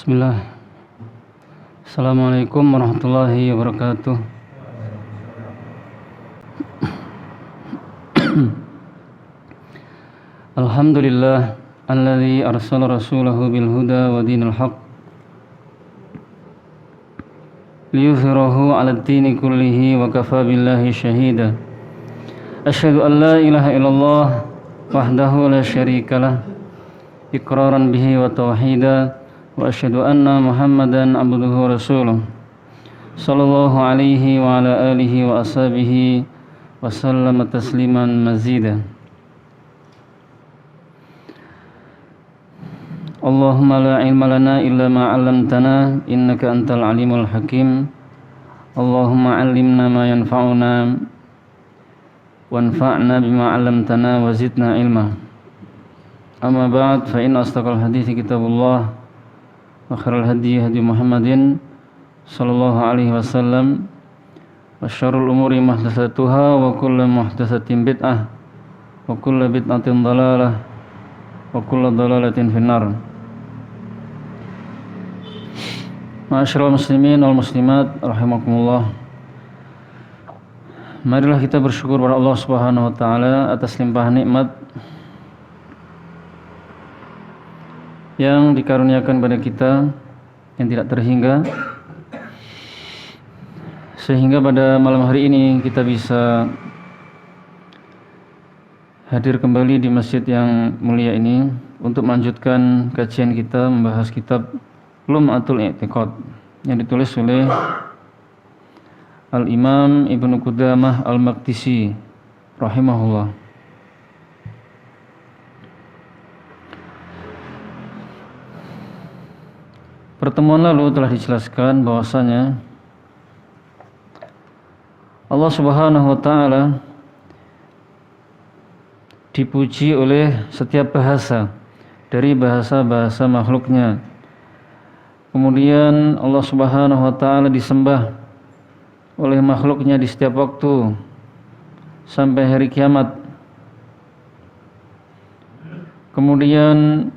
Bismillah. Assalamualaikum warahmatullahi wabarakatuh. Alhamdulillah alladzi arsala rasulahu bil huda wa dinil haqq liyuzhirahu 'alad dini kullihi wa kafa billahi shahida. Asyhadu an la ilaha illallah wahdahu la syarikalah iqraran bihi wa tauhida wa asyhadu anna Muhammadan abduhu wa rasuluh sallallahu alaihi wa ala alihi wa ashabihi wa sallama tasliman mazida. Allahumma la ilma lana illa ma 'allamtana innaka antal alimul hakim. Allahumma 'allimna ma yanfa'una wanfa'na bima 'allamtana wa zidna ilma. Amma ba'd, fa inna asdaqal hadithi kitabullah wa khairal hadi hadi Muhammadin sallallahu alaihi wasallam wa syarrul umuri muhdatsatuha wa kullu muhdatsatin bid'ah wa kullu bid'atin dhalalah wa kullu dhalalatin finnar. Ma'asyiral muslimin wal muslimat rahimakumullah. Marilah kita bersyukur kepada Allah Subhanahu wa taala atas limpahan nikmat yang dikaruniakan pada kita yang tidak terhingga, sehingga pada malam hari ini kita bisa hadir kembali di masjid yang mulia ini untuk melanjutkan kajian kita membahas kitab Lum'atul I'tiqad yang ditulis oleh Al-Imam Ibnu Qudamah Al-Maqdisi rahimahullah. Pertemuan lalu telah dijelaskan bahwasanya Allah Subhanahu wa taala dipuji oleh setiap bahasa dari bahasa-bahasa makhluknya. Kemudian Allah Subhanahu wa taala disembah oleh makhluknya di setiap waktu sampai hari kiamat. Kemudian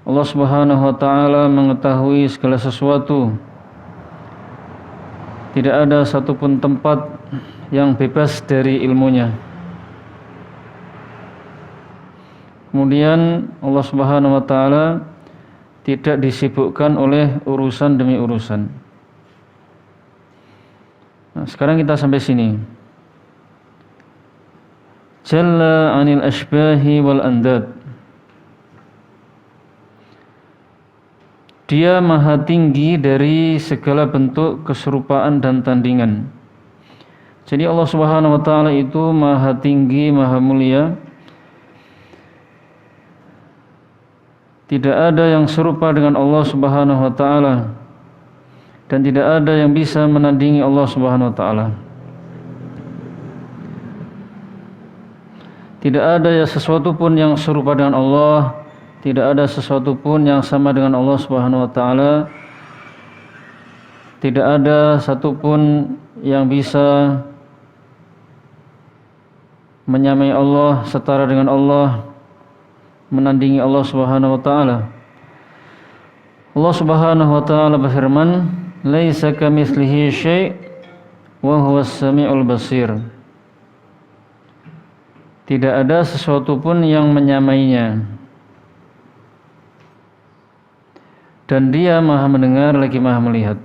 Allah Subhanahu wa taala mengetahui segala sesuatu. Tidak ada satupun tempat yang bebas dari ilmunya. Kemudian Allah Subhanahu wa taala tidak disibukkan oleh urusan demi urusan. Nah, sekarang kita sampai sini. Jalla 'anil ashbahi wal andad. Dia maha tinggi dari segala bentuk keserupaan dan tandingan. Jadi Allah Subhanahu wa taala itu maha tinggi, maha mulia. Tidak ada yang serupa dengan Allah Subhanahu wa taala dan tidak ada yang bisa menandingi Allah Subhanahu wa taala. Tidak ada sesuatu pun yang serupa dengan Allah. Tidak ada sesuatu pun yang sama dengan Allah Subhanahu wa taala. Tidak ada satupun yang bisa menyamai Allah, setara dengan Allah, menandingi Allah Subhanahu wa taala. Allah Subhanahu wa taala berfirman, "Laisa kamitslihi syai' wa huwas samiul basir." Tidak ada sesuatu pun yang menyamainya. Dan dia maha mendengar lagi maha melihat.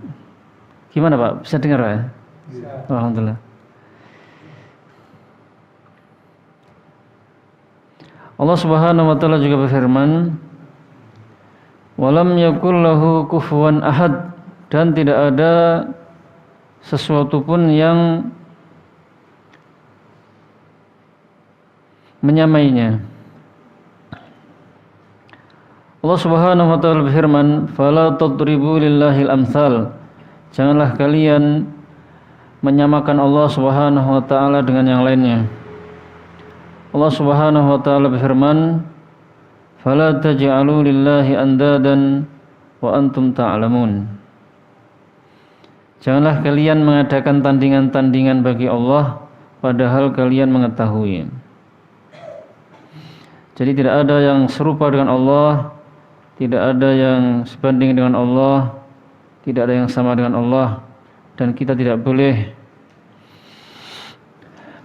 Gimana Pak? Bisa dengar ya? Bisa. Alhamdulillah. Allah Subhanahu wa taala juga berfirman, "Walam yakul lahu kufuwan ahad." Dan tidak ada sesuatu pun yang menyamainya. Allah Subhanahu wa taala berfirman, "Fala tadribu lillahil amsal." Janganlah kalian menyamakan Allah Subhanahu wa taala dengan yang lainnya. Allah Subhanahu wa taala berfirman, "Fala taj'alu lillahi andadan wa antum ta'lamun." Janganlah kalian mengadakan tandingan-tandingan bagi Allah padahal kalian mengetahui. Jadi tidak ada yang serupa dengan Allah, tidak ada yang sebanding dengan Allah, tidak ada yang sama dengan Allah, dan kita tidak boleh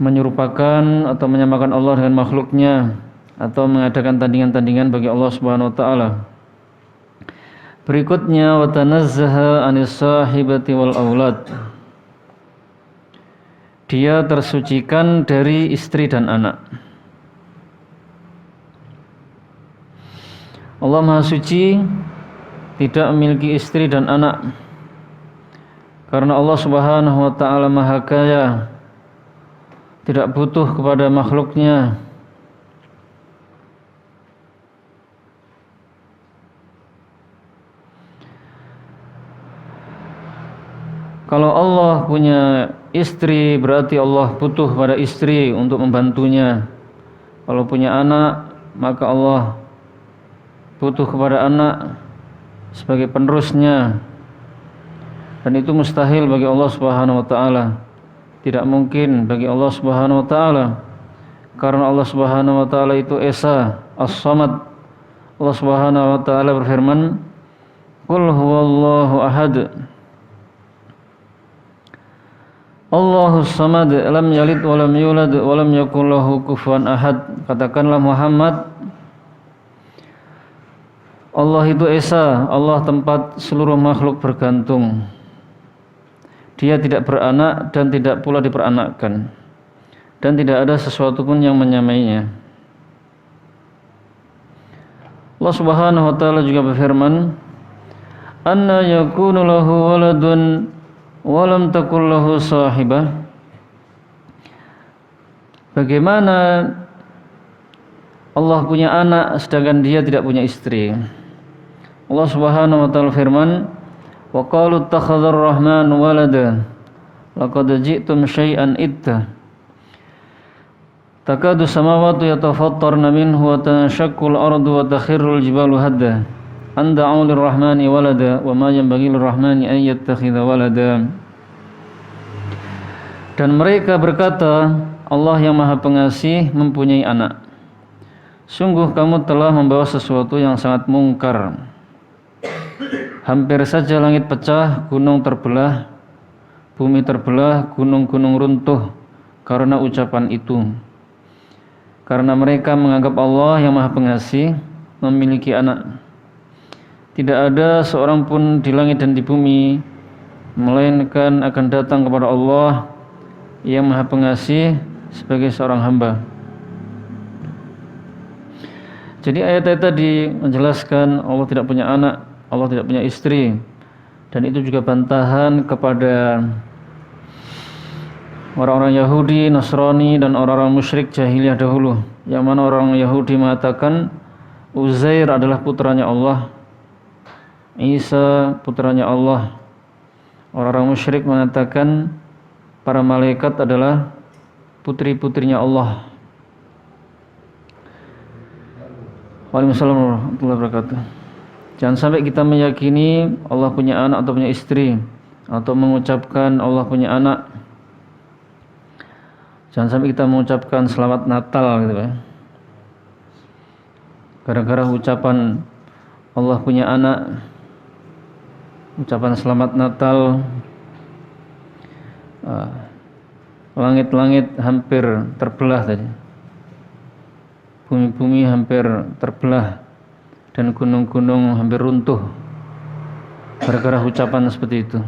menyerupakan atau menyamakan Allah dengan makhluknya atau mengadakan tandingan-tandingan bagi Allah Subhanahu wa taala. Berikutnya wa tanazzaha anis sahibati wal aulad. Dia tersucikan dari istri dan anak. Allah Maha Suci, tidak memiliki istri dan anak. Karena Allah Subhanahu wa taala Maha Kaya, tidak butuh kepada makhluknya. Kalau Allah punya istri, berarti Allah butuh pada istri untuk membantunya. Kalau punya anak, maka Allah butuh kepada anak sebagai penerusnya. Dan itu mustahil bagi Allah Subhanahu wa taala. Tidak mungkin bagi Allah Subhanahu wa taala. Karena Allah Subhanahu wa taala itu Esa, As-Samad. Allah Subhanahu wa taala berfirman, "Qul huwallahu ahad. Allahus samad, lam yalid wa lam yulad wa lam yakul lahu kufuwan ahad." Katakanlah Muhammad, Allah itu Esa, Allah tempat seluruh makhluk bergantung. Dia tidak beranak dan tidak pula diperanakkan, dan tidak ada sesuatu pun yang menyamainya. Allah Subhanahu wa taala juga berfirman, "Anna yakunu lahu waladun wa lam takul lahu sahibah." Bagaimana Allah punya anak sedangkan dia tidak punya istri? Allah Subhanahu wa taala firman, "Wa qalu ittakhadhar rahmanu walada laqad ji'tum syai'an idda takadu samawati yatafattarna minhu wa tanshaqqul ardu wa takhirrul jibalu hadda an da'u lirrahmani walada wa ma yanbaghi lirrahmani an yattakhidha walada." Dan mereka berkata, Allah yang Maha Pengasih mempunyai anak. Sungguh kamu telah membawa sesuatu yang sangat mungkar. Hampir saja langit pecah, gunung terbelah, bumi terbelah, gunung-gunung runtuh karena ucapan itu. Karena mereka menganggap Allah yang Maha Pengasih memiliki anak. Tidak ada seorang pun di langit dan di bumi melainkan akan datang kepada Allah yang Maha Pengasih sebagai seorang hamba. Jadi ayat-ayat tadi menjelaskan Allah tidak punya anak, Allah tidak punya istri, dan itu juga bantahan kepada orang-orang Yahudi, Nasrani, dan orang-orang musyrik jahiliyah dahulu, yang mana orang Yahudi mengatakan Uzair adalah putranya Allah, Isa putranya Allah. Orang-orang musyrik mengatakan para malaikat adalah putri-putrinya Allah. Waalaikumsalam warahmatullahi wabarakatuh. Jangan sampai kita meyakini Allah punya anak atau punya istri, atau mengucapkan Allah punya anak. Jangan sampai kita mengucapkan selamat Natal gitu ya. Gara-gara ucapan Allah punya anak, ucapan selamat Natal, langit-langit hampir terbelah tadi. Bumi-bumi hampir terbelah dan gunung-gunung hampir runtuh gara-gara ucapan seperti itu.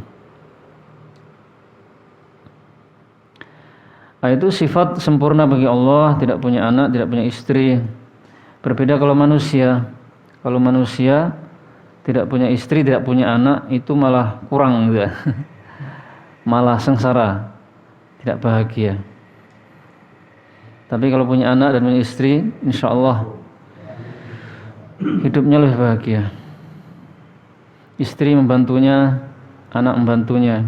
Itu sifat sempurna bagi Allah, tidak punya anak, tidak punya istri. Berbeda kalau manusia. Kalau manusia tidak punya istri, tidak punya anak, itu malah kurang gitu. Malah sengsara, tidak bahagia. Tapi kalau punya anak dan punya istri, insya Allah hidupnya lebih bahagia. Istri membantunya, anak membantunya.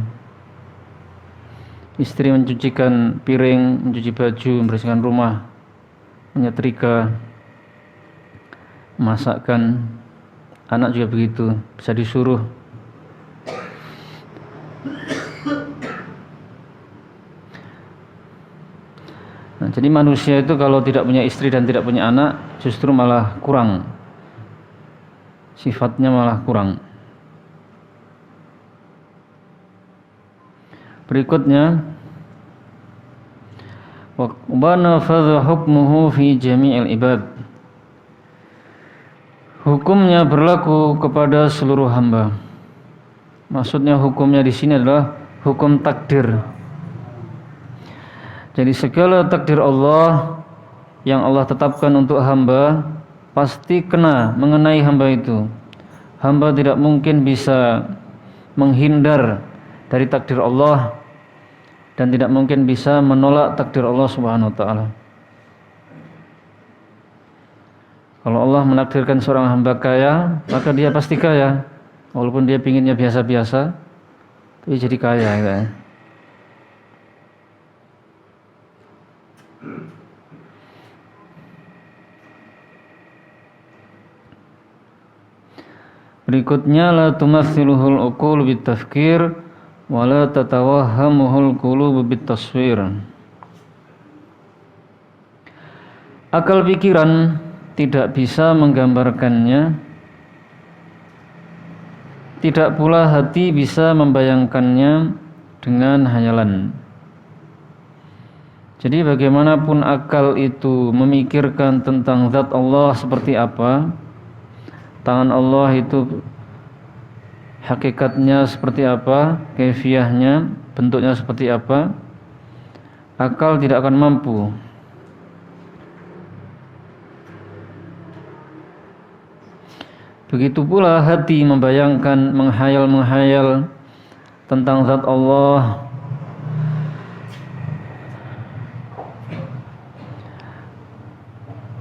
Istri mencucikan piring, mencuci baju, membersihkan rumah, menyetrika, masakkan. Anak juga begitu, bisa disuruh. Nah, jadi manusia itu kalau tidak punya istri dan tidak punya anak, justru malah kurang. sifatnya malah kurang. Berikutnya, wa nafadha hukmuhu fi jami'il ibad. Hukumnya berlaku kepada seluruh hamba. Maksudnya hukumnya di sini adalah hukum takdir. Jadi segala takdir Allah yang Allah tetapkan untuk hamba pasti kena mengenai hamba itu. Hamba tidak mungkin bisa menghindar dari takdir Allah dan tidak mungkin bisa menolak takdir Allah Subhanahu wa taala. Kalau Allah menakdirkan seorang hamba kaya, maka dia pasti kaya. Walaupun dia pinginnya biasa-biasa, tapi jadi kaya ya. Berikutnya, la tumathiluhul uqul bitafkir wa la tatawahhamuhul qulub bitaswir. Akal pikiran tidak bisa menggambarkannya, tidak pula hati bisa membayangkannya dengan hayalan. Jadi bagaimanapun akal itu memikirkan tentang zat Allah seperti apa, tangan Allah itu hakikatnya seperti apa, kaifiyahnya, bentuknya seperti apa, akal tidak akan mampu. Begitu pula hati membayangkan, menghayal tentang zat Allah,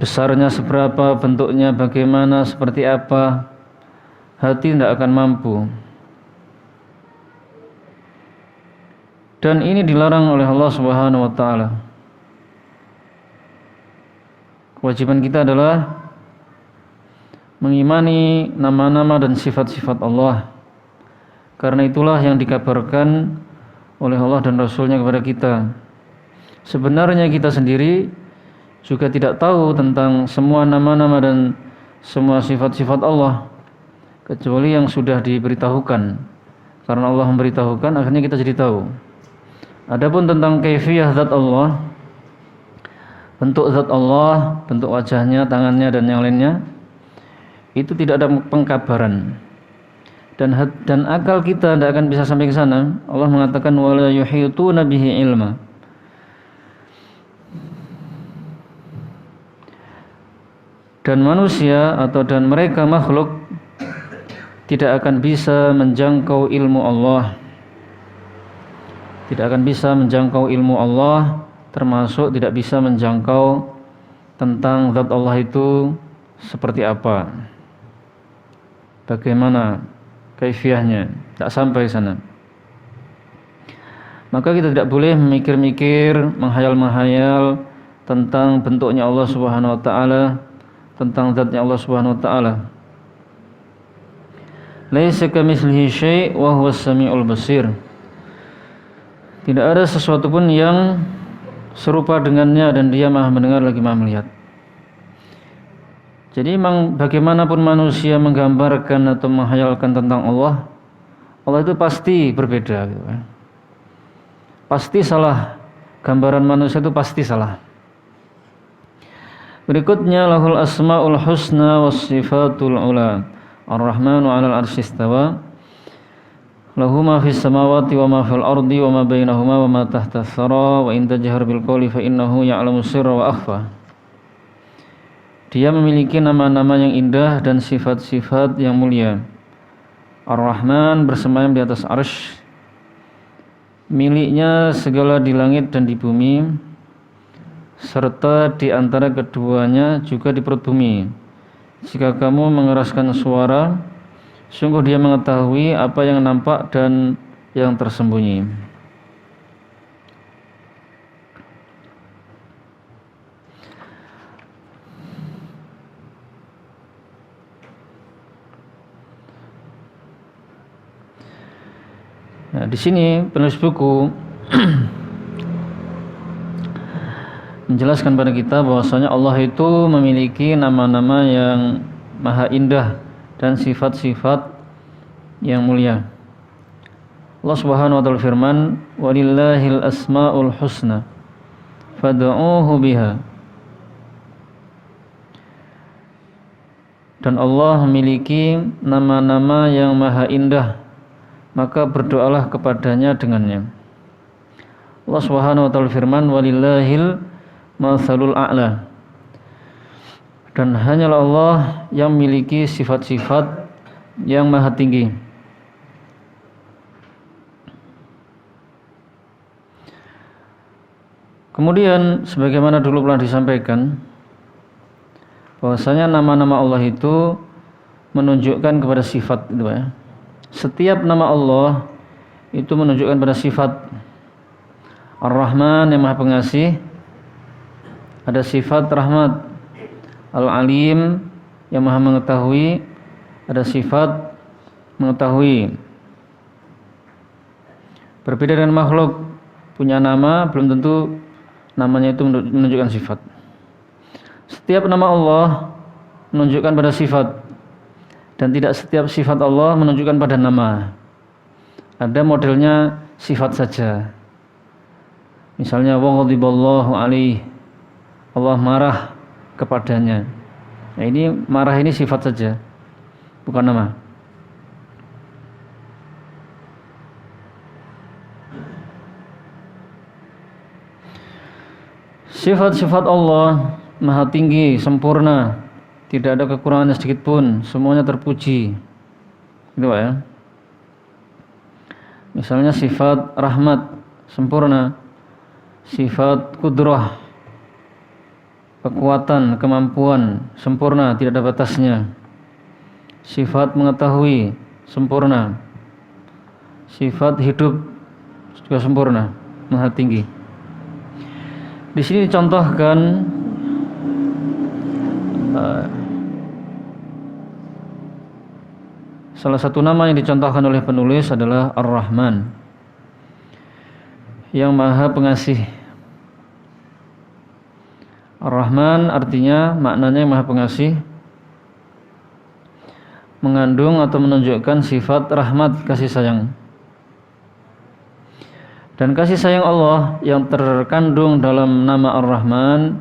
besarnya seberapa, bentuknya bagaimana, seperti apa, hati tidak akan mampu. Dan ini dilarang oleh Allah Subhanahu wa taala. Kewajiban kita adalah mengimani nama-nama dan sifat-sifat Allah. Karena itulah yang dikabarkan oleh Allah dan Rasulnya kepada kita. Sebenarnya kita sendiri juga tidak tahu tentang semua nama-nama dan semua sifat-sifat Allah, kecuali yang sudah diberitahukan. Karena Allah memberitahukan, akhirnya kita jadi tahu. Adapun tentang kaifiyah zat Allah, bentuk zat Allah, bentuk wajahnya, tangannya dan yang lainnya, itu tidak ada pengkabaran. Dan akal kita tidak akan bisa sampai ke sana. Allah mengatakan wala yuhituna bihi ilma. Dan manusia dan mereka makhluk tidak akan bisa menjangkau ilmu Allah. Tidak akan bisa menjangkau ilmu Allah, termasuk tidak bisa menjangkau tentang zat Allah itu seperti apa, bagaimana kaifiyahnya, tak sampai sana. Maka kita tidak boleh memikir-mikir, menghayal-menghayal tentang bentuknya Allah Subhanahu wa taala, tentang zatnya Allah Subhanahu wa taala. Laisa kamitslihi syai' wa huwas samiul basir. Tidak ada sesuatu pun yang serupa dengannya dan dia Maha mendengar lagi Maha melihat. Jadi memang bagaimanapun manusia menggambarkan atau menghayalkan tentang Allah, Allah itu pasti berbeda gitu kan. Pasti salah. Gambaran manusia itu pasti salah. Berikutnya lahul asmaul husna was sifatul ula. Ar-Rahmanu 'alal 'arsy istawa. Lahu ma fis samawati wa ma fil ardi wa ma bainahuma wa ma tahta tsara wa in tajhar bil qawli fa innahu ya'lamu sirra wa akhfa. Dia memiliki nama-nama yang indah dan sifat-sifat yang mulia. Ar-Rahman bersemayam di atas arsy, miliknya segala di langit dan di bumi, serta di antara keduanya juga di perut bumi. Jika kamu mengeraskan suara, sungguh dia mengetahui apa yang nampak dan yang tersembunyi. Nah, di sini penulis buku menjelaskan pada kita bahwasanya Allah itu memiliki nama-nama yang maha indah dan sifat-sifat yang mulia. Allah Subhanahu wa taala firman, "Walillahil asmaul husna fad'uuhu biha." Dan Allah memiliki nama-nama yang maha indah, maka berdoalah kepadanya dengannya. Allah Subhanahu wa taala firman, "Walillahil matsalul a'la." Dan hanyalah Allah yang memiliki sifat-sifat yang maha tinggi. Kemudian sebagaimana dulu pernah disampaikan, bahwasanya nama-nama Allah itu menunjukkan kepada sifat itu ya. Setiap nama Allah itu menunjukkan pada sifat. Ar-Rahman yang Maha Pengasih, ada sifat rahmat. Al-Alim yang Maha Mengetahui, ada sifat mengetahui. Berbeda dengan makhluk, punya nama belum tentu namanya itu menunjukkan sifat. Setiap nama Allah menunjukkan pada sifat, dan tidak setiap sifat Allah menunjukkan pada nama. Ada modelnya sifat saja. Misalnya wa ghadiballahu alaihi, Allah marah kepadanya. Nah, ini marah ini sifat saja, bukan nama. Sifat-sifat Allah maha tinggi, sempurna, tidak ada kekurangannya sedikit pun, semuanya terpuji. Itu ya. Misalnya sifat rahmat sempurna, sifat kudrah, kekuatan, kemampuan sempurna, tidak ada batasnya. Sifat mengetahui sempurna, sifat hidup juga sempurna, maha tinggi. Di sini dicontohkan salah satu nama yang dicontohkan oleh penulis adalah Ar-Rahman, yang Maha Pengasih. Ar-Rahman artinya maknanya Maha Pengasih, mengandung atau menunjukkan sifat rahmat, kasih sayang. Dan kasih sayang Allah yang terkandung dalam nama Ar-Rahman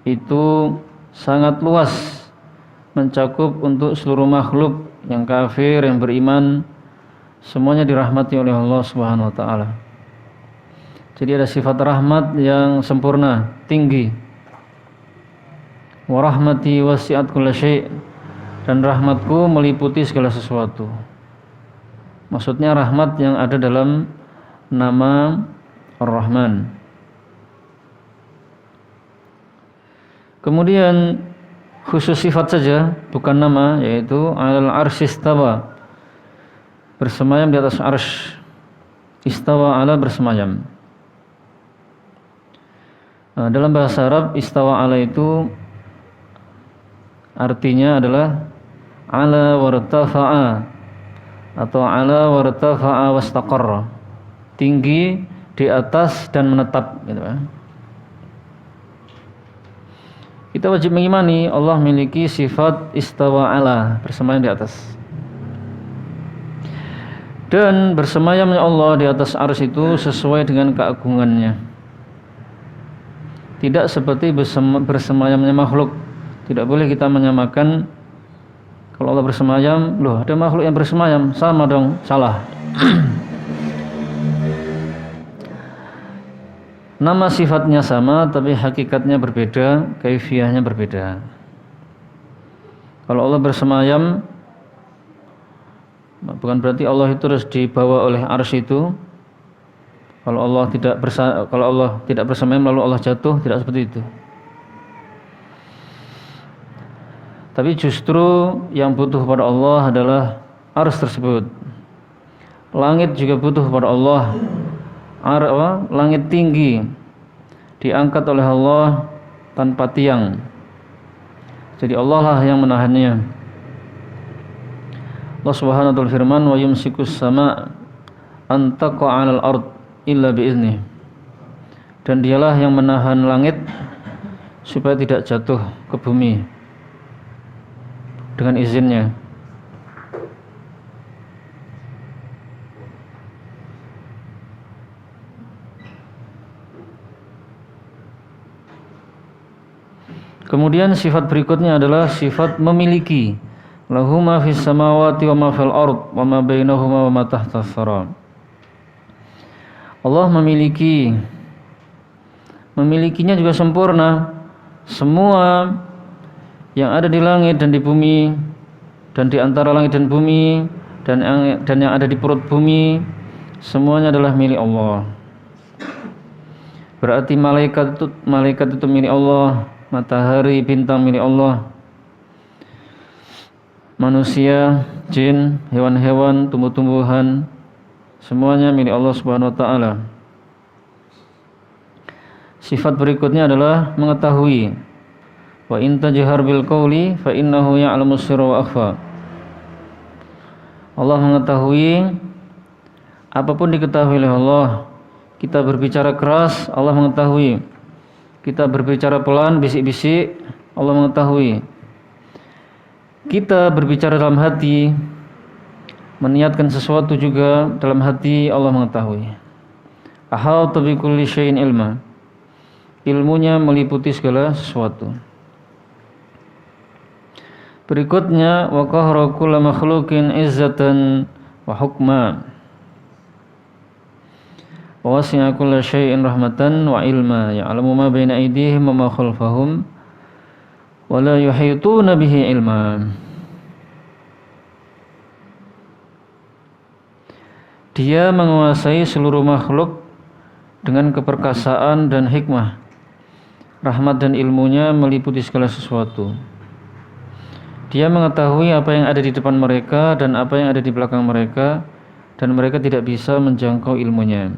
itu sangat luas, mencakup untuk seluruh makhluk, yang kafir, yang beriman, semuanya dirahmati oleh Allah Subhanahu wa taala. Jadi ada sifat rahmat yang sempurna, tinggi. Wa rahmati wasi'at kulla syai', dan rahmatku meliputi segala sesuatu. Maksudnya rahmat yang ada dalam nama Ar-Rahman. Kemudian khusus sifat saja, bukan nama, yaitu alal arsy istawa, bersemayam di atas arsy. Istawa ala, bersemayam. Nah, dalam bahasa Arab istawa ala itu artinya adalah ala wartafa'a atau ala wartafa'a wastaqarra, tinggi, di atas, dan menetap gitu kan. Kita wajib mengimani Allah memiliki sifat istawa ala, bersemayam di atas. Dan bersemayamnya Allah di atas arsy itu sesuai dengan keagungannya. Tidak seperti bersemayamnya makhluk. Tidak boleh kita menyamakan, kalau Allah bersemayam, loh ada makhluk yang bersemayam, sama dong, salah. Nama sifatnya sama, tapi hakikatnya berbeda, kaifiyahnya berbeda. Kalau Allah bersemayam, bukan berarti Allah itu harus dibawa oleh arsy itu. Kalau Allah tidak bersemayam lalu Allah jatuh, tidak seperti itu. Tapi justru yang butuh pada Allah adalah arsy tersebut. Langit juga butuh pada Allah. Langit tinggi diangkat oleh Allah tanpa tiang. Jadi Allah lah yang menahannya. Allah Subhanahu wa taala firman, wa yumsikus sama an taqa 'alal ard illa biizni. Dan dialah yang menahan langit supaya tidak jatuh ke bumi dengan izinnya. Kemudian sifat berikutnya adalah sifat memiliki. Lahu ma fis samawati wa ma fil ard wa ma bainahuma wa ma tahtas tsara. Allah memilikinya juga sempurna. Semua yang ada di langit dan di bumi dan di antara langit dan bumi dan yang ada di perut bumi, semuanya adalah milik Allah. Berarti malaikat itu milik Allah, matahari, bintang milik Allah, manusia, jin, hewan-hewan, tumbuh-tumbuhan, semuanya milik Allah Subhanahu wa taala. Sifat berikutnya adalah mengetahui. Wa in tajhar bil qawli fa innahu ya'lamu sirra wa akhfa. Allah mengetahui, apapun diketahui oleh Allah. Kita berbicara keras, Allah mengetahui. Kita berbicara pelan, bisik-bisik, Allah mengetahui. Kita berbicara dalam hati, meniatkan sesuatu juga dalam hati, Allah mengetahui. Ahata bi kulli syai'in ilma. Ilmunya meliputi segala sesuatu. Berikutnya, wa qahra kulli makhluqin izzatan wa hukma. Wa wasi'a kulli syai'in rahmatan wa ilma, ya'lamu ma baina aydihim wa ma khalfahum wa la yuhituna bihi ilma. Dia menguasai seluruh makhluk dengan keperkasaan dan hikmah. Rahmat dan ilmunya meliputi segala sesuatu. Dia mengetahui apa yang ada di depan mereka dan apa yang ada di belakang mereka, dan mereka tidak bisa menjangkau ilmunya.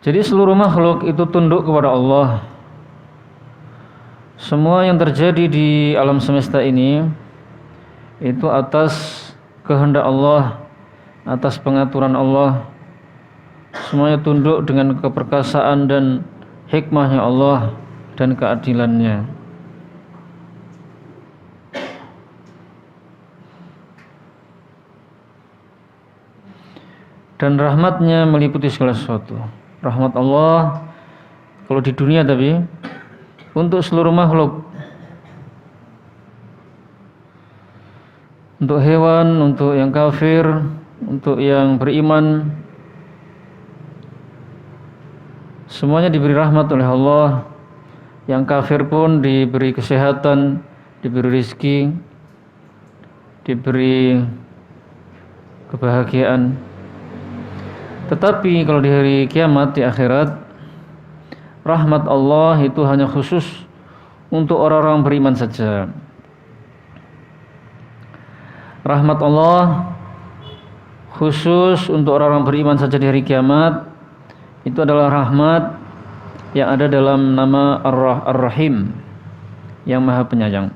Jadi seluruh makhluk itu tunduk kepada Allah. Semua yang terjadi di alam semesta ini itu atas kehendak Allah, atas pengaturan Allah. Semuanya tunduk dengan keperkasaan dan hikmahnya Allah dan keadilannya. Dan rahmatnya meliputi segala sesuatu. Rahmat Allah kalau di dunia, tapi untuk seluruh makhluk, untuk hewan, untuk yang kafir, untuk yang beriman, semuanya diberi rahmat oleh Allah. Yang kafir pun diberi kesehatan, diberi rizki, diberi kebahagiaan. Tetapi kalau di hari kiamat, di akhirat, rahmat Allah itu hanya khusus untuk orang-orang beriman saja. Rahmat Allah khusus untuk orang-orang beriman saja di hari kiamat. Itu adalah rahmat yang ada dalam nama Ar-Rahim, yang Maha Penyayang.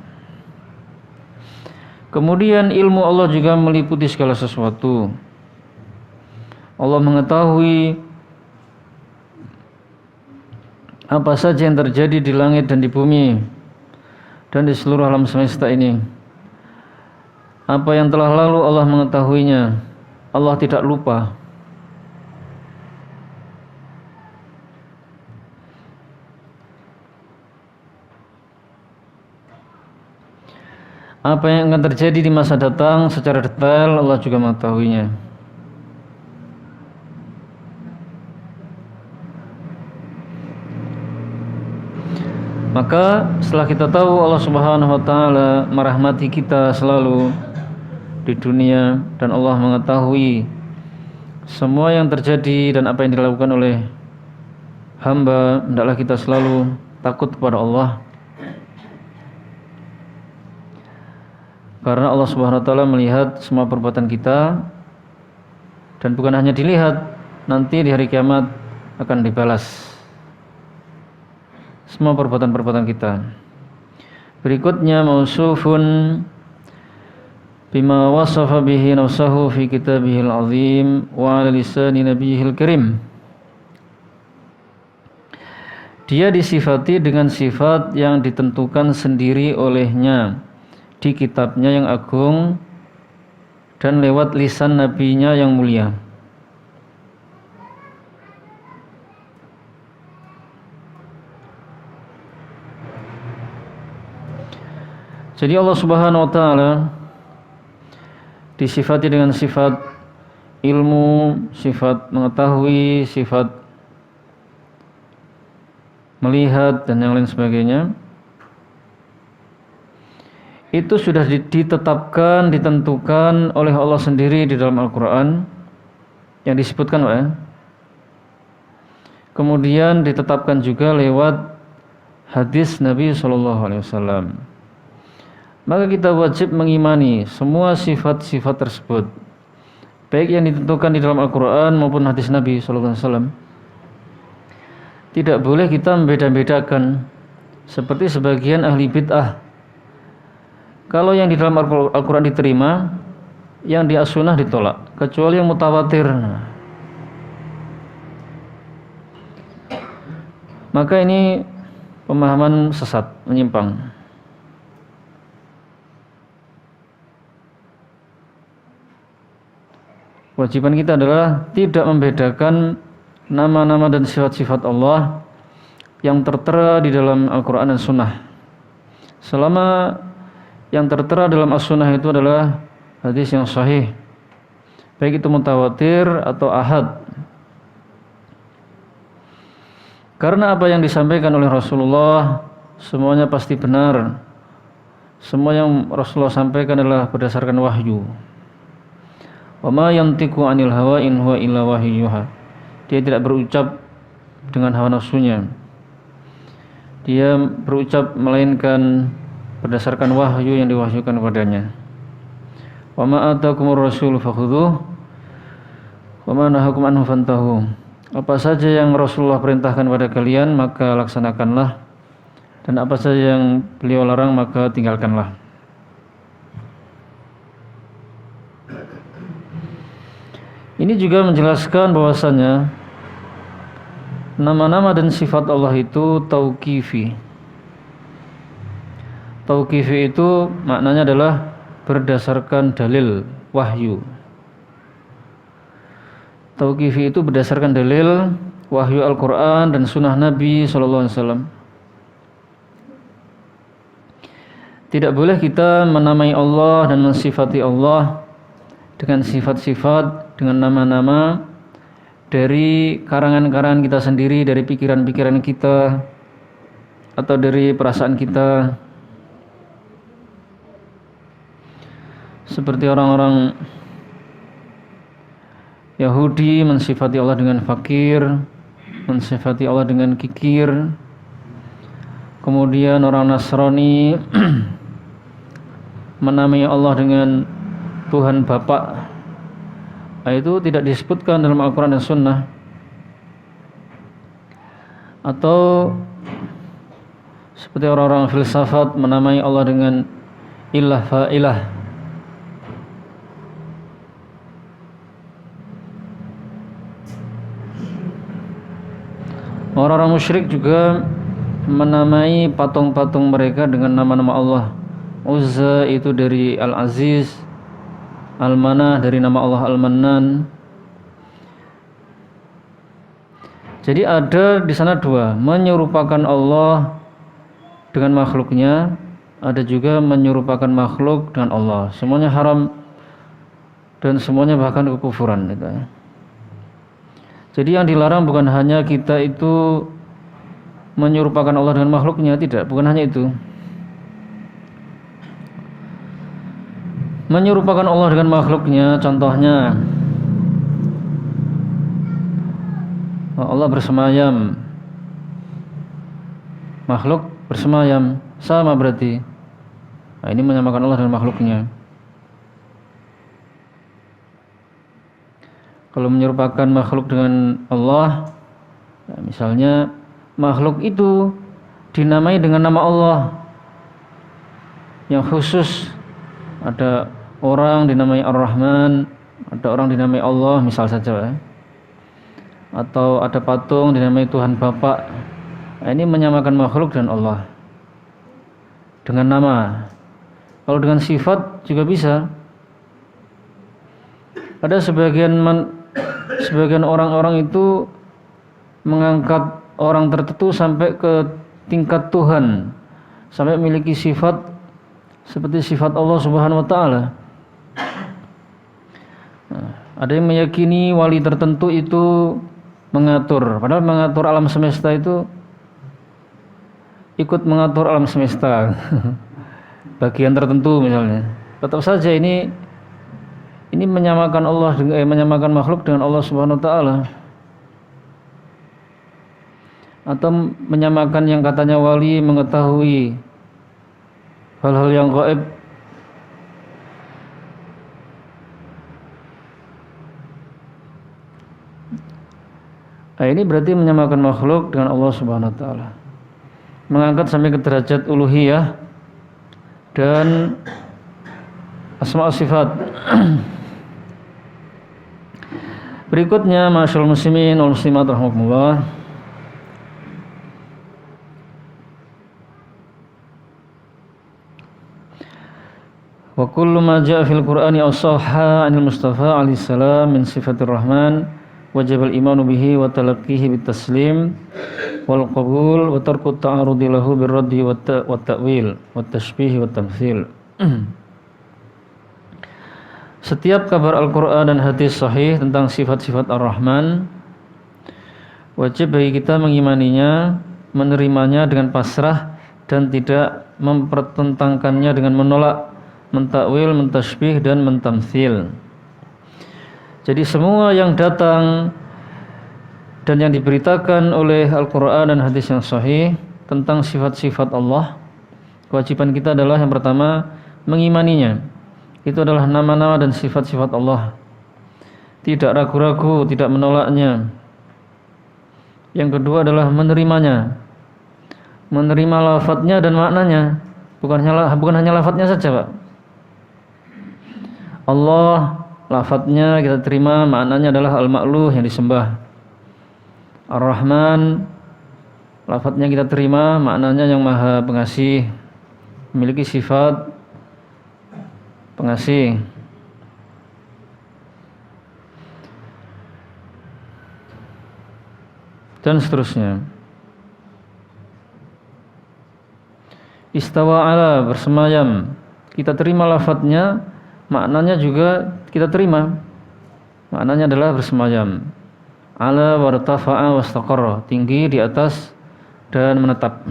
Kemudian ilmu Allah juga meliputi segala sesuatu. Allah mengetahui apa saja yang terjadi di langit dan di bumi dan di seluruh alam semesta ini. Apa yang telah lalu Allah mengetahuinya. Allah tidak lupa. Apa yang akan terjadi di masa datang secara detail Allah juga mengetahuinya. Maka setelah kita tahu Allah Subhanahu wa taala merahmati kita selalu di dunia, dan Allah mengetahui semua yang terjadi dan apa yang dilakukan oleh hamba, hendaklah kita selalu takut kepada Allah. Karena Allah Subhanahu wa taala melihat semua perbuatan kita, dan bukan hanya dilihat, nanti di hari kiamat akan dibalas semua perbuatan-perbuatan kita. Berikutnya, mausufun bima wasafa bihi nafsahu fi kitabihil azim wa ala lisani nabiyihil karim. Dia disifati dengan sifat yang ditentukan sendiri olehnya di kitabnya yang agung dan lewat lisan nabinya yang mulia. Jadi Allah Subhanahu wa taala disifati dengan sifat ilmu, sifat mengetahui, sifat melihat dan yang lain sebagainya. Itu sudah ditetapkan, ditentukan oleh Allah sendiri di dalam Al-Quran yang disebutkan, Pak. Kemudian ditetapkan juga lewat hadis Nabi SAW. Maka kita wajib mengimani semua sifat-sifat tersebut, baik yang ditentukan di dalam Al-Quran maupun hadis Nabi SAW. Tidak boleh kita membeda-bedakan seperti sebagian ahli bid'ah. Kalau yang di dalam Al-Quran diterima, yang di as-sunnah ditolak, kecuali yang mutawatir. Maka ini pemahaman sesat, menyimpang. Kewajiban kita adalah tidak membedakan nama-nama dan sifat-sifat Allah yang tertera di dalam Al-Quran dan Sunnah. Selama yang tertera dalam As-Sunnah itu adalah hadis yang sahih, baik itu mutawatir atau ahad. Karena apa yang disampaikan oleh Rasulullah semuanya pasti benar. Semua yang Rasulullah sampaikan adalah berdasarkan wahyu. Wa ma yantiqu 'anil hawa in huwa illa wahyuha. Dia tidak berucap dengan hawa nafsunya. Dia berucap melainkan berdasarkan wahyu yang diwahyukan kepadanya. Wa ma atakumur rasul fakhudhuh wa ma nahakum anhu fantahu. Apa saja yang Rasulullah perintahkan pada kalian maka laksanakanlah, dan apa saja yang beliau larang maka tinggalkanlah. Ini juga menjelaskan bahwasanya nama-nama dan sifat Allah itu tauqifi. Tauqifi itu maknanya adalah berdasarkan dalil wahyu. Tauqifi itu berdasarkan dalil wahyu Al-Quran dan sunnah Nabi SAW. Tidak boleh kita menamai Allah dan mensifati Allah dengan sifat-sifat, dengan nama-nama dari karangan-karangan kita sendiri, dari pikiran-pikiran kita atau dari perasaan kita. Seperti orang-orang Yahudi mensifati Allah dengan fakir, mensifati Allah dengan kikir. Kemudian orang Nasrani menamai Allah dengan Tuhan Bapa. Itu tidak disebutkan dalam Al-Quran dan Sunnah. Atau seperti orang-orang filsafat menamai Allah dengan ilah fa'ilah. Orang-orang musyrik juga menamai patung-patung mereka dengan nama-nama Allah. Uzza itu dari Al-Aziz, Al-Manah dari nama Allah Al-Mannan. Jadi ada di sana dua, menyerupakan Allah dengan makhluknya, ada juga menyerupakan makhluk dengan Allah. Semuanya haram dan semuanya bahkan kekufuran gitu ya. Jadi yang dilarang bukan hanya kita itu menyerupakan Allah dengan makhluknya, tidak, bukan hanya itu. Menyerupakan Allah dengan makhluknya, contohnya Allah bersemayam, makhluk bersemayam, sama berarti. Nah, ini menyamakan Allah dengan makhluknya. Kalau menyerupakan makhluk dengan Allah, nah, misalnya makhluk itu dinamai dengan nama Allah yang khusus. Ada orang dinamai Ar-Rahman, ada orang dinamai Allah, misal saja. Atau ada patung dinamai Tuhan Bapa. Nah, ini menyamakan makhluk dan Allah dengan nama. Kalau dengan sifat juga bisa. Ada sebagian orang-orang itu mengangkat orang tertentu sampai ke tingkat Tuhan, sampai memiliki sifat seperti sifat Allah Subhanahu wa taala. Ada yang meyakini wali tertentu itu mengatur, padahal mengatur alam semesta itu ikut mengatur alam semesta. Bagian tertentu misalnya. Tetap saja ini menyamakan Allah menyamakan makhluk dengan Allah Subhanahu wa taala. Atau menyamakan yang katanya wali mengetahui hal-hal yang gaib. Nah, ini berarti menyamakan makhluk dengan Allah Subhanahu wa taala. Mengangkat sampai ke derajat uluhiyah dan asma sifat. Berikutnya, ma'asyiral muslimin wal muslimat rahimakumullah. Wa kullu ma jaa fil Qur'ani aw sahha 'anil Mustafa alaihi salam min sifatir Rahman wajib al-imanu bihi wa talaqqihi bit taslim wal qabul wa tarku ta'arudi lahu bir raddi wa ta'wil wa tashbih wa tamthil. Setiap kabar Al-Qur'an dan hadis sahih tentang sifat-sifat Ar-Rahman wajib bagi kita mengimaninya, menerimanya dengan pasrah dan tidak mempertentangkannya dengan menolak, mentakwil, mentasbih dan mentamtsil. Jadi semua yang datang dan yang diberitakan oleh Al-Qur'an dan hadis yang sahih tentang sifat-sifat Allah, kewajiban kita adalah yang pertama mengimaninya. Itu adalah nama-nama dan sifat-sifat Allah. Tidak ragu-ragu, tidak menolaknya. Yang kedua adalah menerimanya. Menerima lafadznya dan maknanya. Bukan hanya lafadznya saja, Pak. Allah, lafadznya kita terima, maknanya adalah al-ma'luh yang disembah. Ar-Rahman, lafadznya kita terima, maknanya yang maha pengasih, memiliki sifat pengasih. Dan seterusnya. Istawa ala, bersemayam, kita terima lafadznya, maknanya juga kita terima. Maknanya adalah bersemayam. Ala wartafa'a wastaqarra, tinggi di atas dan menetap.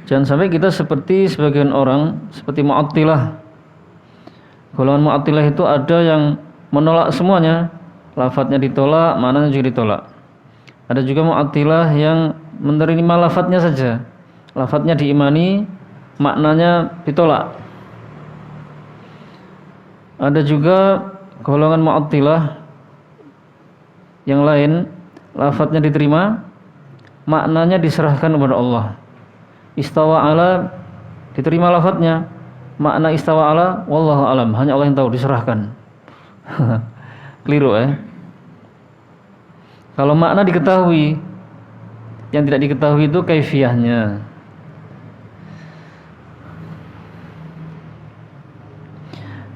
Jangan sampai kita seperti sebagian orang, seperti Mu'attilah. Golongan Mu'attilah itu ada yang menolak semuanya, lafadznya ditolak, maknanya juga ditolak. Ada juga Mu'attilah yang menerima lafadznya saja, lafadznya diimani, maknanya ditolak. Ada juga golongan Mu'attilah yang lain, lafadznya diterima, maknanya diserahkan kepada Allah. Istawa ala, diterima lafadznya, makna istawa ala wallahu alam, hanya Allah yang tahu, diserahkan. Keliru Kalau makna diketahui, yang tidak diketahui itu kaifiyahnya.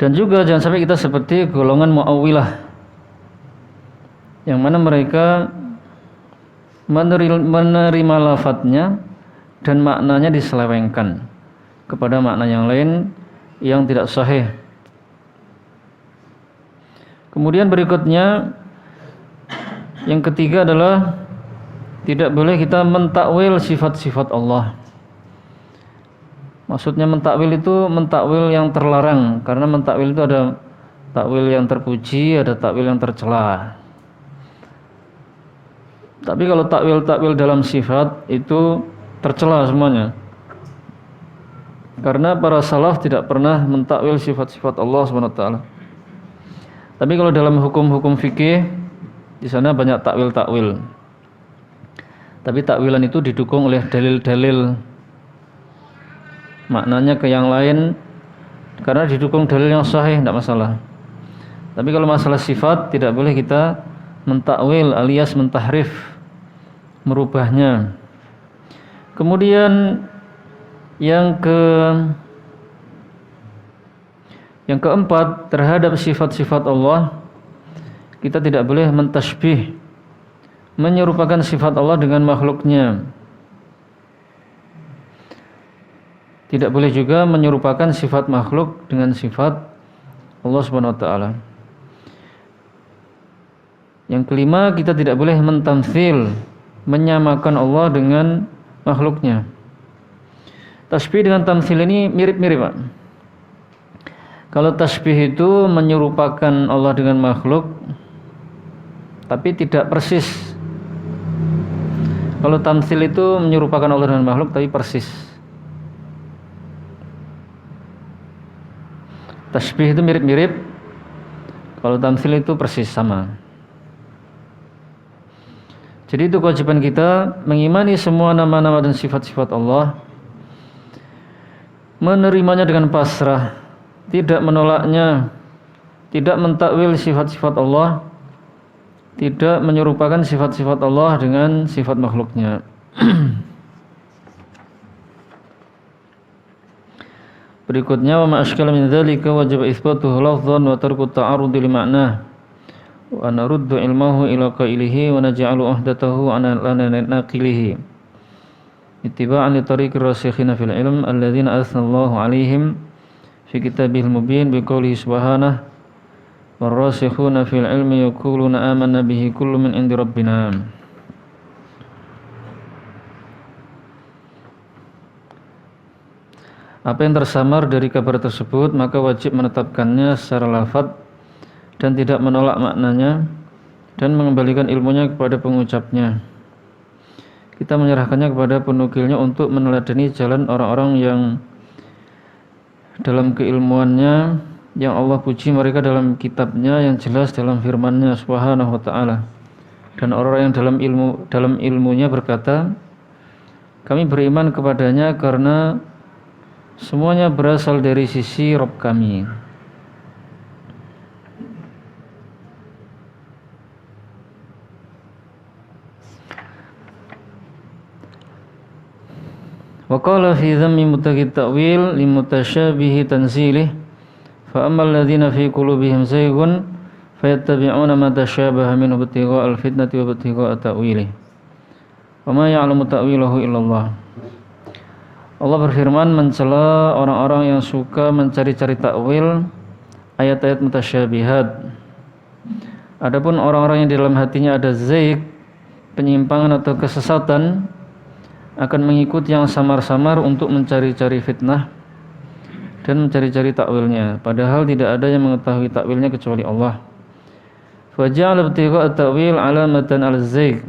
Dan juga jangan sampai kita seperti golongan Mu'awwilah, yang mana mereka menerima lafadznya dan maknanya diselewengkan kepada makna yang lain yang tidak sahih. Kemudian berikutnya, yang ketiga adalah tidak boleh kita mentakwil sifat-sifat Allah. Maksudnya mentakwil itu mentakwil yang terlarang, karena mentakwil itu ada takwil yang terpuji, ada takwil yang tercela. Tapi kalau takwil-takwil dalam sifat itu tercela semuanya. Karena para salaf tidak pernah mentakwil sifat-sifat Allah SWT. Tapi kalau dalam hukum-hukum fikih, di sana banyak takwil-takwil. Tapi takwilan itu didukung oleh dalil-dalil, maknanya ke yang lain, karena didukung dalil yang sahih, tidak masalah. Tapi kalau masalah sifat, tidak boleh kita mentakwil alias mentahrif, merubahnya. Kemudian yang Yang keempat, terhadap sifat-sifat Allah kita tidak boleh mentasbih, menyerupakan sifat Allah dengan makhluknya. Tidak boleh juga menyerupakan sifat makhluk dengan sifat Allah Subhanahu wa taala. Yang kelima, kita tidak boleh mentamtsil, menyamakan Allah dengan makhluknya. Tasbih dengan tamtsil ini mirip-mirip, Pak. Kalau tasbih itu menyerupakan Allah dengan makhluk, tapi tidak persis. Kalau tamtsil itu menyerupakan Allah dengan makhluk, tapi persis. Tasbih itu mirip-mirip, kalau tamtsil itu persis sama. Jadi itu kewajiban kita, mengimani semua nama-nama dan sifat-sifat Allah, menerimanya dengan pasrah, tidak menolaknya, tidak mentakwil sifat-sifat Allah, tidak menyerupakan sifat-sifat Allah dengan sifat makhluknya. Berikutnya, wa ma asykala min dzalika wajib itsbatuhu lafdhan wa tarku ta'arrud li ma'nah wa naruddu ilmahu ila qailihi wa naj'alu uhdatahu an naqilihi ittiba'an li tariqir rasikhina fil ilm alladzina athnallahu 'alaihim fi kitabihil mubin biqoulihi subhanahu warrasikhuna fil ilmi yaquluna amanna bihi kullu min indi rabbina. Apa yang tersamar dari kabar tersebut maka wajib menetapkannya secara lafadz dan tidak menolak maknanya dan mengembalikan ilmunya kepada pengucapnya. Kita menyerahkannya kepada penukilnya untuk meneladani jalan orang-orang yang dalam keilmuannya yang Allah puji mereka dalam kitabnya yang jelas dalam firman-Nya Subhanahu wa taala. Dan orang-orang yang dalam ilmunya berkata, kami beriman kepadanya karena semuanya berasal dari sisi Rabb kami. Wa qala fi dhammi muttaqit ta'wil limutasyabihi tanzilih fa ammal ladzina fi qulubihim zaygun fayattabi'una ma tasyabaha minhu ibtigha'al fitnati wa ibtigha'a ta'wilih wa ma ya'lamu ta'wilahu illallah. Allah berfirman mencela orang-orang yang suka mencari-cari takwil ayat-ayat mutasyabihat. Adapun orang-orang yang di dalam hatinya ada zaik, penyimpangan atau kesesatan, akan mengikuti yang samar-samar untuk mencari-cari fitnah dan mencari-cari takwilnya, padahal tidak ada yang mengetahui takwilnya kecuali Allah. Faja'ala ibtigha'a at-ta'wil 'alamatan al-zaik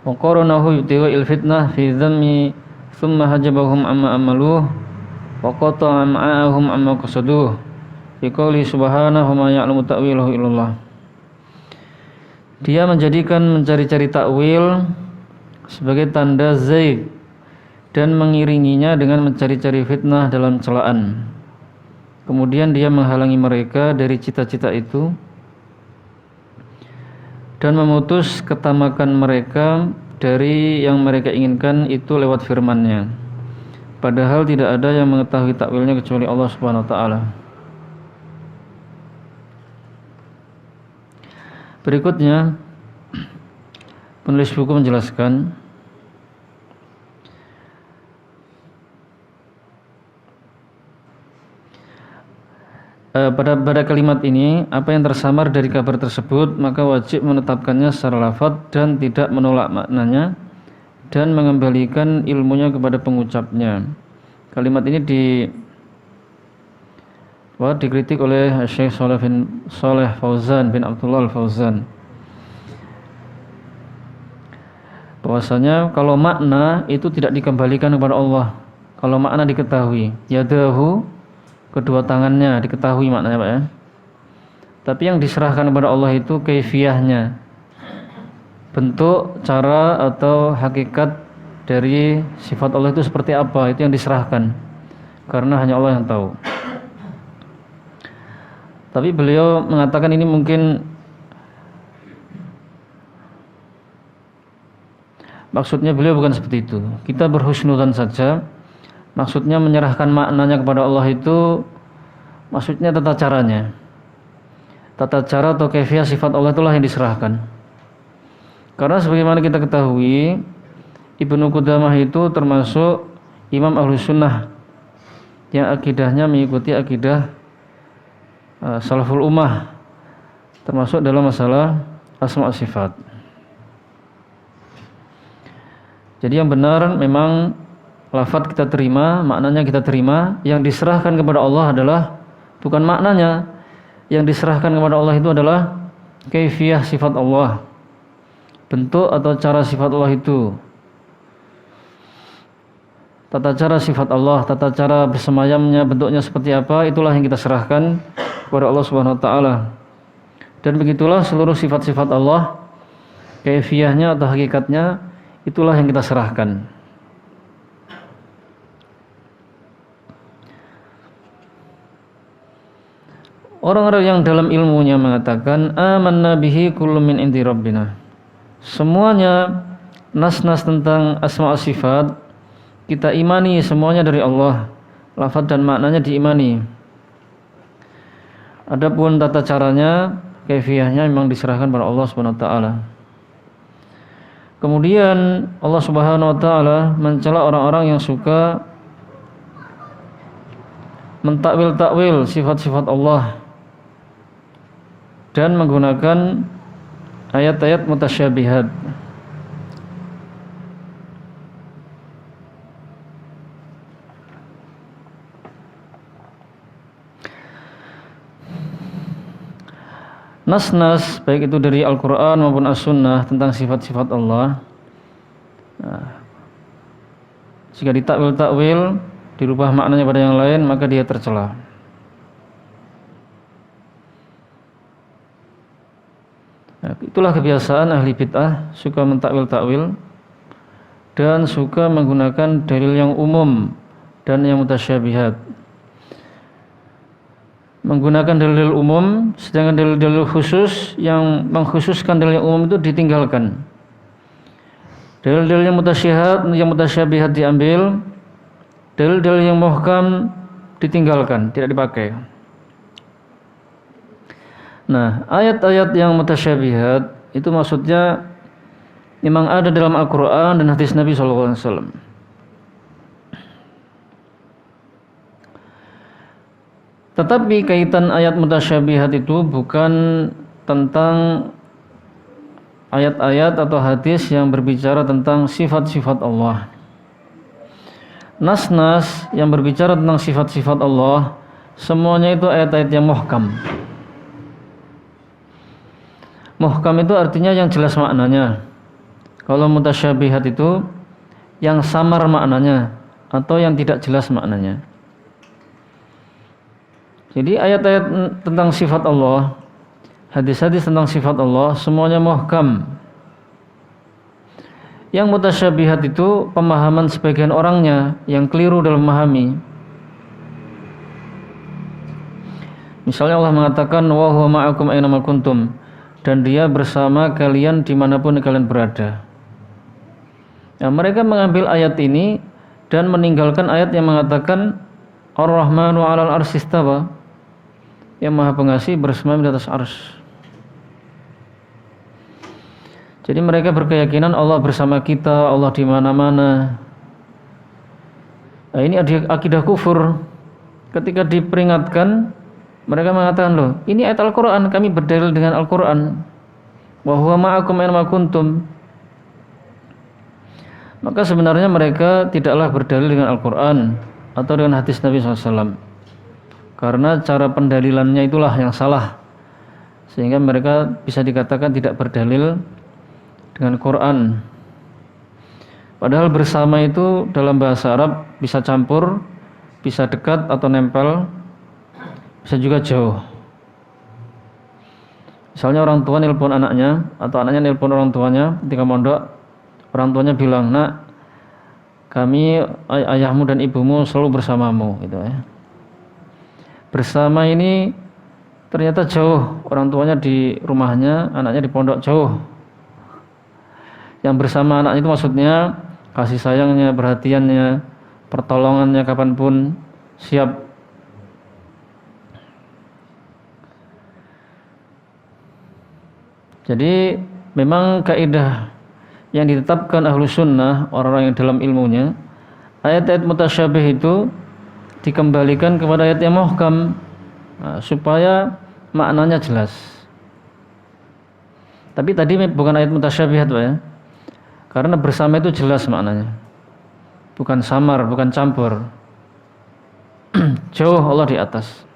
wa qaranahu ibtigha'il fitnah fi dhammi thumma hajabahum amma amaluh wa qata'a ma'ahum amma qasaduh fi qouli subhanahu ma ya'lamu ta'wilahu illallah. Dia menjadikan mencari-cari takwil sebagai tanda zaik dan mengiringinya dengan mencari-cari fitnah dalam celaan. Kemudian dia menghalangi mereka dari cita-cita itu dan memutus ketamakan mereka dari yang mereka inginkan itu lewat firman-Nya, padahal tidak ada yang mengetahui takwilnya kecuali Allah Subhanahu wa taala. Berikutnya penulis buku menjelaskan pada kalimat ini, apa yang tersamar dari kabar tersebut maka wajib menetapkannya secara lafadz dan tidak menolak maknanya dan mengembalikan ilmunya kepada pengucapnya. Kalimat ini dikritik oleh Syekh Shalih Fauzan bin Abdullah Al-Fauzan, bahwasanya kalau makna itu tidak dikembalikan kepada Allah. Kalau makna diketahui, yadahu, kedua tangannya diketahui maknanya, Pak ya. Tapi yang diserahkan kepada Allah itu kaifiyahnya, bentuk, cara atau hakikat dari sifat Allah itu seperti apa, itu yang diserahkan, karena hanya Allah yang tahu. Tapi beliau mengatakan ini mungkin maksudnya beliau bukan seperti itu. Kita berhusnudzan saja. Maksudnya menyerahkan maknanya kepada Allah itu Maksudnya tata caranya. Tata cara atau kaifiyah sifat Allah itulah yang diserahkan. Karena sebagaimana kita ketahui, Ibnu Qudamah itu termasuk imam Ahlus Sunnah yang akidahnya mengikuti akidah salaful ummah, termasuk dalam masalah asma sifat. Jadi yang benar memang lafadz kita terima, maknanya kita terima. Yang diserahkan kepada Allah adalah bukan maknanya. Yang diserahkan kepada Allah itu adalah kaifiyah sifat Allah, bentuk atau cara sifat Allah itu. Tata cara sifat Allah, tata cara bersemayamnya, bentuknya seperti apa, itulah yang kita serahkan kepada Allah Subhanahu wa taala. Dan begitulah seluruh sifat-sifat Allah, kaifiyahnya atau hakikatnya, itulah yang kita serahkan. Orang-orang yang dalam ilmunya mengatakan amanna bihi kullu min indi rabbina. Semuanya nas-nas tentang asma wa sifat kita imani semuanya dari Allah. Lafaz dan maknanya diimani. Adapun tata caranya, kaifiyahnya memang diserahkan kepada Allah Subhanahu wa taala. Kemudian Allah Subhanahu wa taala mencela orang-orang yang suka mentakwil-takwil sifat-sifat Allah dan menggunakan ayat-ayat mutasyabihat. Nas-nas baik itu dari Al-Quran maupun As-Sunnah tentang sifat-sifat Allah, jika ditakwil-takwil, dirubah maknanya pada yang lain, maka dia tercela. Itulah kebiasaan ahli bid'ah, suka mentakwil-takwil dan suka menggunakan dalil yang umum dan yang mutasyabihat. Menggunakan dalil umum, sedangkan dalil-dalil khusus yang mengkhususkan dalil yang umum itu ditinggalkan. Dalil-dalil yang mutasyabihat diambil, dalil-dalil yang muhkam ditinggalkan, tidak dipakai. Nah, ayat-ayat yang mutasyabihat itu maksudnya memang ada dalam Al-Quran dan hadis Nabi SAW. Tetapi kaitan ayat mutasyabihat itu bukan tentang ayat-ayat atau hadis yang berbicara tentang sifat-sifat Allah. Nas-nas yang berbicara tentang sifat-sifat Allah, semuanya itu ayat-ayat yang muhkam. Muhkam itu artinya yang jelas maknanya. Kalau mutasyabihat itu yang samar maknanya atau yang tidak jelas maknanya. Jadi ayat-ayat tentang sifat Allah, hadis-hadis tentang sifat Allah, semuanya muhkam. Yang mutasyabihat itu pemahaman sebagian orangnya yang keliru dalam memahami. Misalnya Allah mengatakan wa huwa ma'akum aina ma kuntum, dan dia bersama kalian dimanapun kalian berada. Nah, mereka mengambil ayat ini dan meninggalkan ayat yang mengatakan Ar-Rahmanu 'alal arsy istawa, yang Maha Pengasih bersemayam di atas arsy. Jadi mereka berkeyakinan Allah bersama kita, Allah di mana-mana. Nah, ini akidah kufur. Ketika diperingatkan, mereka mengatakan, loh, ini ayat Al-Quran, kami berdalil dengan Al-Quran. Wa huwa ma'akum aina ma kuntum. Maka sebenarnya mereka tidaklah berdalil dengan Al-Quran atau dengan hadis Nabi SAW. Karena cara pendalilannya itulah yang salah, sehingga mereka bisa dikatakan tidak berdalil dengan Quran. Padahal bersama itu dalam bahasa Arab bisa campur, bisa dekat atau nempel, bisa juga jauh. Misalnya orang tua nelpon anaknya atau anaknya nelpon orang tuanya ketika mondok, orang tuanya bilang, "Nak, kami ayahmu dan ibumu selalu bersamamu," gitu ya. Bersama ini ternyata jauh, orang tuanya di rumahnya, anaknya di pondok jauh. Yang bersama anak itu maksudnya kasih sayangnya, perhatiannya, pertolongannya kapanpun siap. Jadi memang kaidah yang ditetapkan ahlu sunnah, orang-orang yang dalam ilmunya, ayat-ayat mutasyabih itu dikembalikan kepada ayat yang muhkam, supaya maknanya jelas. Tapi tadi bukan ayat mutasyabihat Pak ya, karena bersama itu jelas maknanya, bukan samar, bukan campur. Jauh Allah di atas.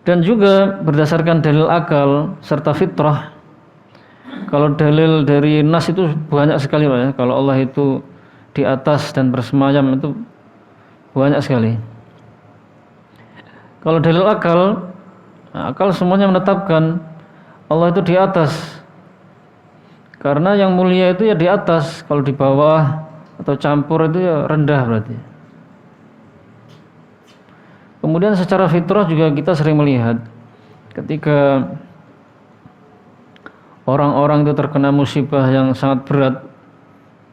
Dan juga berdasarkan dalil akal serta fitrah. Kalau dalil dari nas itu banyak sekali Pak ya. Kalau Allah itu di atas dan bersemayam itu banyak sekali. Kalau dalil akal, akal semuanya menetapkan Allah itu di atas. Karena yang mulia itu ya di atas, kalau di bawah atau campur itu ya rendah berarti. Kemudian secara fitrah juga kita sering melihat ketika orang-orang itu terkena musibah yang sangat berat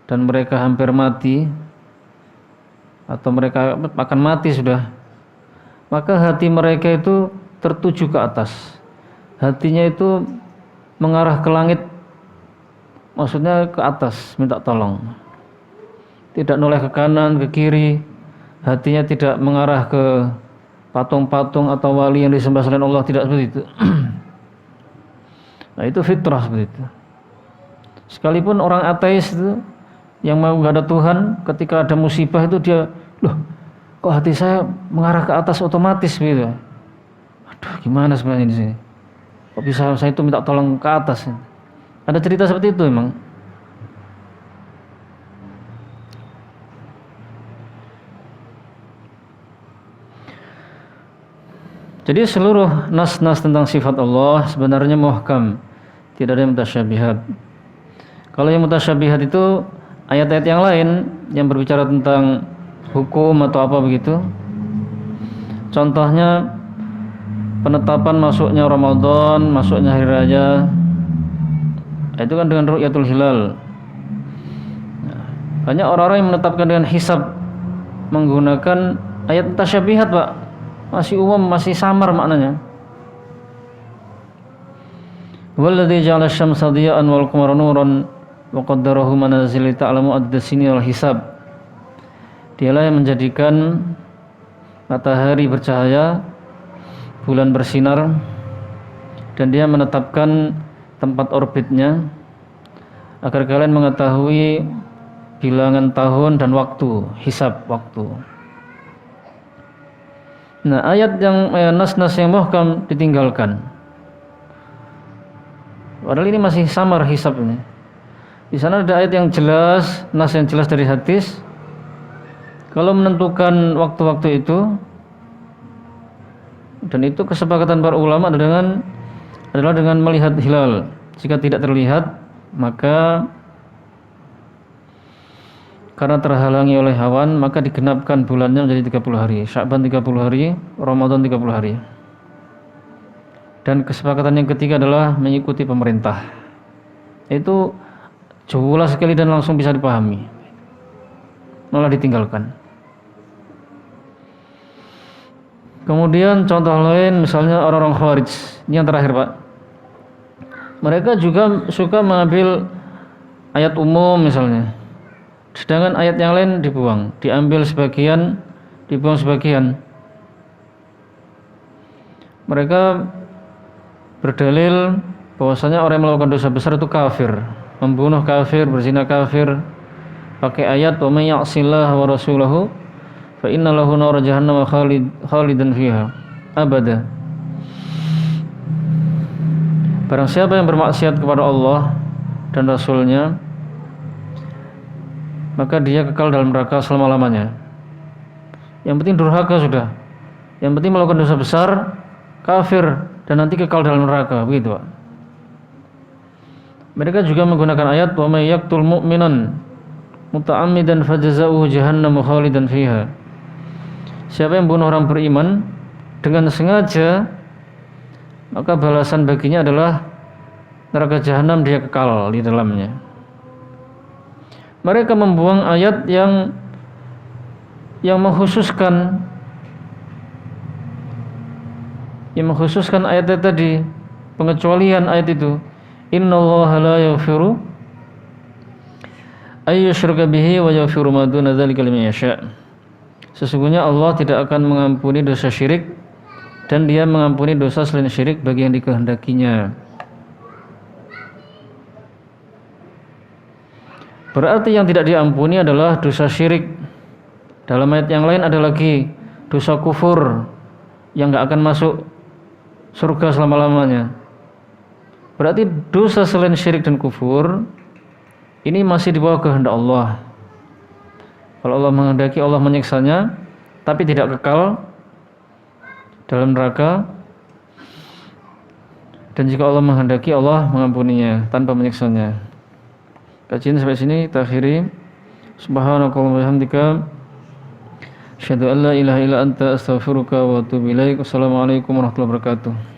dan mereka hampir mati atau mereka akan mati sudah, maka hati mereka itu tertuju ke atas. Hatinya itu mengarah ke langit, maksudnya ke atas, minta tolong. Tidak noleh ke kanan, ke kiri. Hatinya tidak mengarah ke patung-patung atau wali yang disembah selain Allah, tidak seperti itu. Nah, itu fitrah seperti itu. Sekalipun orang ateis itu yang mau gak ada Tuhan, ketika ada musibah itu dia, loh, kok hati saya mengarah ke atas otomatis gitu. Aduh, gimana sebenarnya di sini? Kok bisa saya itu minta tolong ke atas? Ada cerita seperti itu emang. Jadi seluruh nas-nas tentang sifat Allah sebenarnya muhkam, tidak ada yang mutasyabihat. Kalau yang mutasyabihat itu ayat-ayat yang lain yang berbicara tentang hukum atau apa begitu. Contohnya penetapan masuknya Ramadan, masuknya hari raya, itu kan dengan ru'yatul hilal. Banyak orang-orang yang menetapkan dengan hisab menggunakan ayat mutasyabihat Pak. Masih umum, masih samar maknanya. Walladzi ja'ala asy-syamsa diya'an wal qamara nuran wa qaddarahu manazil ta'lamu ad-dasini wal hisab. Dialah yang menjadikan matahari bercahaya, bulan bersinar, dan dia menetapkan tempat orbitnya agar kalian mengetahui bilangan tahun dan waktu, hisab waktu. Nah, ayat yang nas-nas yang muhkam ditinggalkan. Padahal ini masih samar hisab ini. Di sana ada ayat yang jelas, nas yang jelas dari hadis. Kalau menentukan waktu-waktu itu, dan itu kesepakatan para ulama adalah dengan melihat hilal. Jika tidak terlihat, maka karena terhalangi oleh hawan, maka digenapkan bulannya menjadi 30 hari. Sya'ban 30 hari, Ramadan 30 hari. Dan kesepakatan yang ketiga adalah mengikuti pemerintah. Itu jelas sekali dan langsung bisa dipahami. Malah ditinggalkan. Kemudian contoh lain misalnya orang-orang Khawarij. Ini yang terakhir Pak. Mereka juga suka mengambil ayat umum misalnya. Sedangkan ayat yang lain dibuang, diambil sebagian, dibuang sebagian. Mereka berdalil bahwasanya orang yang melakukan dosa besar itu kafir, membunuh kafir, berzina kafir, pakai ayat wa may ya'sillaha wa rasulahu fa inna lahu nar jahannam khalidan fiha abada. Barang siapa yang bermaksiat kepada Allah dan Rasulnya, maka dia kekal dalam neraka selama-lamanya. Yang penting durhaka sudah. Yang penting melakukan dosa besar, kafir, dan nanti kekal dalam neraka, begitu Pak. Mereka juga menggunakan ayat wa may yaqtul mu'minan muta'ammidan fajazauhu jahannam khalidan fiha. Siapa yang membunuh orang beriman dengan sengaja, maka balasan baginya adalah neraka jahanam, dia kekal di dalamnya. Mereka membuang ayat yang mengkhususkan ayat tadi, pengecualian ayat itu. Innallaha la yaghfiru ay yushraka bihi wa yaghfiru ma duna dzalika liman yasha. Sesungguhnya Allah tidak akan mengampuni dosa syirik dan Dia mengampuni dosa selain syirik bagi yang dikehendakinya. Berarti yang tidak diampuni adalah dosa syirik. Dalam ayat yang lain ada lagi dosa kufur yang gak akan masuk surga selama-lamanya. Berarti dosa selain syirik dan kufur ini masih di bawah kehendak Allah. Kalau Allah menghendaki, Allah menyiksanya, tapi tidak kekal dalam neraka. Dan jika Allah menghendaki, Allah mengampuninya tanpa menyiksanya. Kajian sampai sini kita akhiri. Subhanakallahumma wa bihamdika asyhadu an la ilaha illa anta astaghfiruka wa atubu ilaik. Wassalamualaikum warahmatullahi wabarakatuh.